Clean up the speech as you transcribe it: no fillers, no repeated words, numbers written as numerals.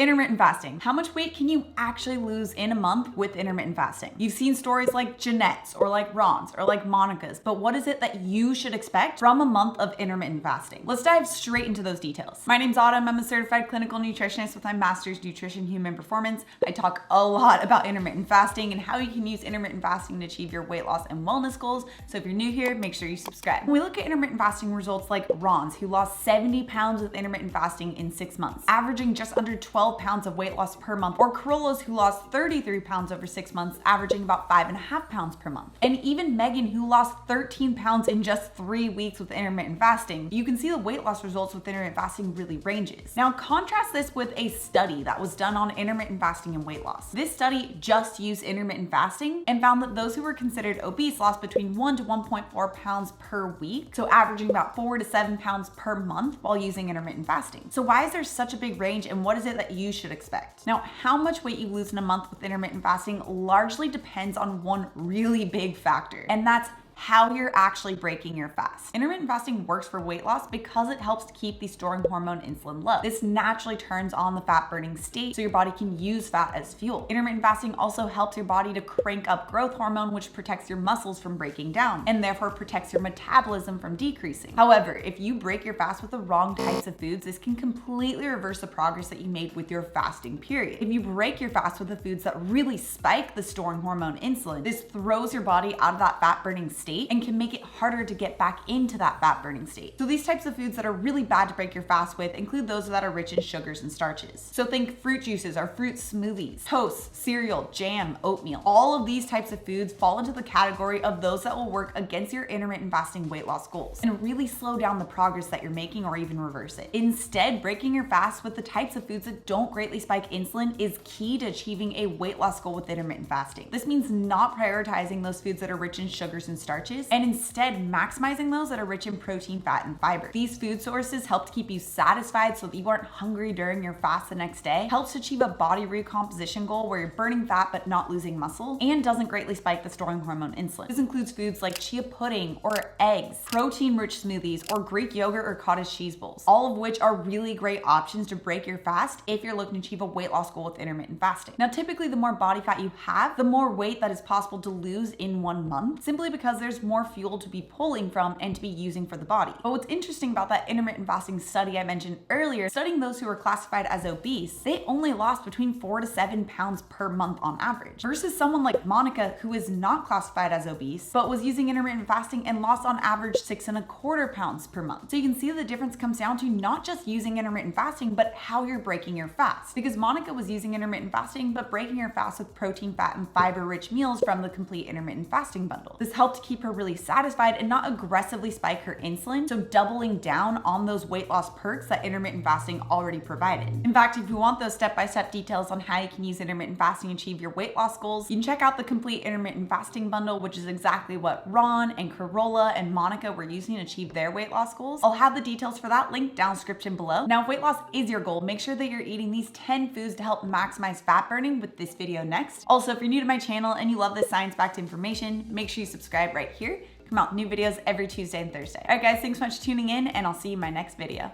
Intermittent fasting. How much weight can you actually lose in a month with intermittent fasting? You've seen stories like Jeanette's or like Ron's or like Monica's, but what is it that you should expect from a month of intermittent fasting? Let's dive straight into those details. My name's Autumn. I'm a certified clinical nutritionist with my master's nutrition human performance. I talk a lot about intermittent fasting and how you can use intermittent fasting to achieve your weight loss and wellness goals. So if you're new here, make sure you subscribe. When we look at intermittent fasting results like Ron's, who lost 70 pounds with intermittent fasting in 6 months, averaging just under 12 pounds of weight loss per month, or Corolla's, who lost 33 pounds over 6 months, averaging about 5.5 pounds per month. And even Megan, who lost 13 pounds in just 3 weeks with intermittent fasting, you can see the weight loss results with intermittent fasting really ranges. Now contrast this with a study that was done on intermittent fasting and weight loss. This study just used intermittent fasting and found that those who were considered obese lost between 1 to 1.4 pounds per week, so averaging about 4 to 7 pounds per month while using intermittent fasting. So why is there such a big range, and what is it that you should expect? Now, how much weight you lose in a month with intermittent fasting largely depends on one really big factor, and that's how you're actually breaking your fast. Intermittent fasting works for weight loss because it helps to keep the storing hormone insulin low. This naturally turns on the fat burning state so your body can use fat as fuel. Intermittent fasting also helps your body to crank up growth hormone, which protects your muscles from breaking down and therefore protects your metabolism from decreasing. However, if you break your fast with the wrong types of foods, this can completely reverse the progress that you made with your fasting period. If you break your fast with the foods that really spike the storing hormone insulin, this throws your body out of that fat burning state and can make it harder to get back into that fat burning state. So these types of foods that are really bad to break your fast with include those that are rich in sugars and starches. So think fruit juices or fruit smoothies, toast, cereal, jam, oatmeal. All of these types of foods fall into the category of those that will work against your intermittent fasting weight loss goals and really slow down the progress that you're making or even reverse it. Instead, breaking your fast with the types of foods that don't greatly spike insulin is key to achieving a weight loss goal with intermittent fasting. This means not prioritizing those foods that are rich in sugars and starches, and instead maximizing those that are rich in protein, fat, and fiber. These food sources help to keep you satisfied so that you aren't hungry during your fast the next day, helps achieve a body recomposition goal where you're burning fat but not losing muscle, and doesn't greatly spike the storing hormone insulin. This includes foods like chia pudding or eggs, protein-rich smoothies, or Greek yogurt or cottage cheese bowls, all of which are really great options to break your fast if you're looking to achieve a weight loss goal with intermittent fasting. Now, typically the more body fat you have, the more weight that is possible to lose in 1 month, simply because there's more fuel to be pulling from and to be using for the body. But what's interesting about that intermittent fasting study I mentioned earlier, studying those who were classified as obese, they only lost between 4 to 7 pounds per month on average, versus someone like Monica, who is not classified as obese, but was using intermittent fasting and lost on average 6.25 pounds per month. So you can see the difference comes down to not just using intermittent fasting, but how you're breaking your fast. Because Monica was using intermittent fasting, but breaking her fast with protein, fat, and fiber-rich meals from the complete intermittent fasting bundle. This helped keep her really satisfied and not aggressively spike her insulin, so doubling down on those weight loss perks that intermittent fasting already provided. In fact, if you want those step-by-step details on how you can use intermittent fasting to achieve your weight loss goals, you can check out the complete intermittent fasting bundle, which is exactly what Ron and Corolla and Monica were using to achieve their weight loss goals. I'll have the details for that linked down description below. Now, if weight loss is your goal, make sure that you're eating these 10 foods to help maximize fat burning with this video next. Also, if you're new to my channel and you love this science-backed information, make sure you subscribe right here. Come out new videos every Tuesday and Thursday. All right, guys, thanks so much for tuning in, and I'll see you in my next video.